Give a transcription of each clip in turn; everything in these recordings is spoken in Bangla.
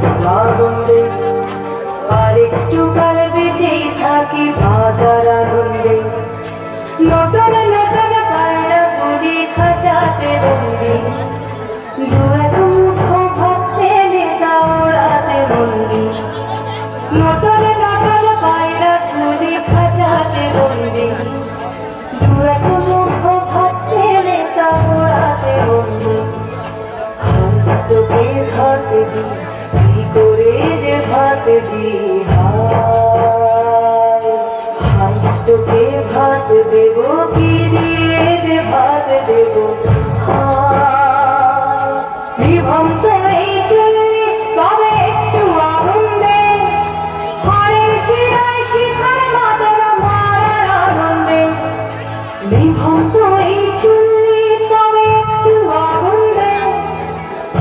আনন্দে, আর একটু কাল বেঁচেই থাকি বাজার আনন্দে। নটন নটন পায়রা গুলি খাঁচাতে বন্দি, দু এক মুঠো ভাত পেলে তা ওড়াতে বন্দি। নটন নটন পায়রা গুলি খাঁচাতে বন্দি, দু এক মুঠো ভাত পেলে তা ওড়াতে বন্দি। তোকে ভাত দি, কি করে যে ভাত দি, হায় তোকে ভাত দেব, কি দিয়ে যে ভাত দেব। বিভক্ত এই চুল্লি তবে একটু আনন্দে, হাড়ের শিরায় শিখার মাদল মারার আনন্দে। বিভক্ত এই চুল্লি তবে একটু আনন্দে,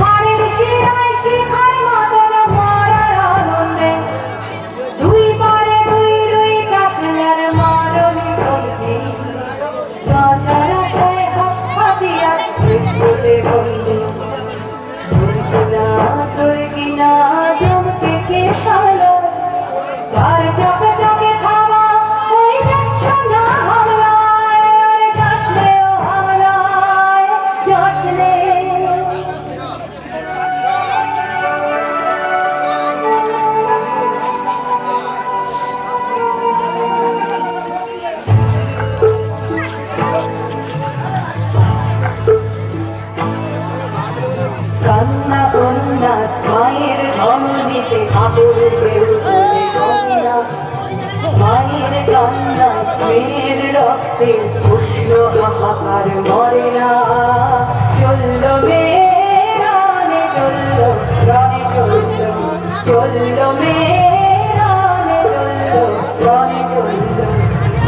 হাড়ের শিরায় শিখার মাদল মারার আনন্দে। দুই পারে দুই দুই কাতলার মারণে বন্দি, কাঁচার আশায় হাত হাতিয়া মৃত্যুতে বন্দি। তোর কিনা জমকে কে সালো, তার চকে চকে খাওয়া ওই যাচ্ছ না হামলায়, আর যাসলে ও হামলায় যাসলে। কান্না কন্যা মায়ের ধমনীতে কাপড় কেউ তুলে গঙ্গা, মায়ের কান্না মেয়ের রক্তে উষ্ণ হাহাকার মরে না। চলল মেয়ে রানে চলল, রানে চলল, চলল মেয়ে রানে চলল, রানে চলল।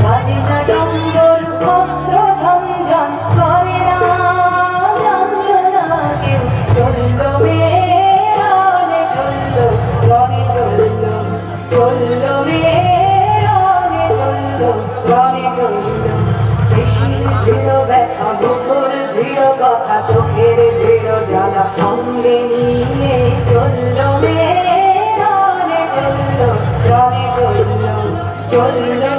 বাজে না ডম্বর অস্ত্র ঝঞ্ঝন করে না, জানল না কেউ। চলল মেয়ে রানে চলল, রানে চলল, চলল মেয়ে রানে চলল, রানে চলল। পেশির দৃঢ় ব্যথা, বুকুর দৃঢ় কথা, চোখের দৃঢ় জ্বালা সঙ্গে নিয়ে চলল মেয়ে রানে চলল, রানে চলল, চলল।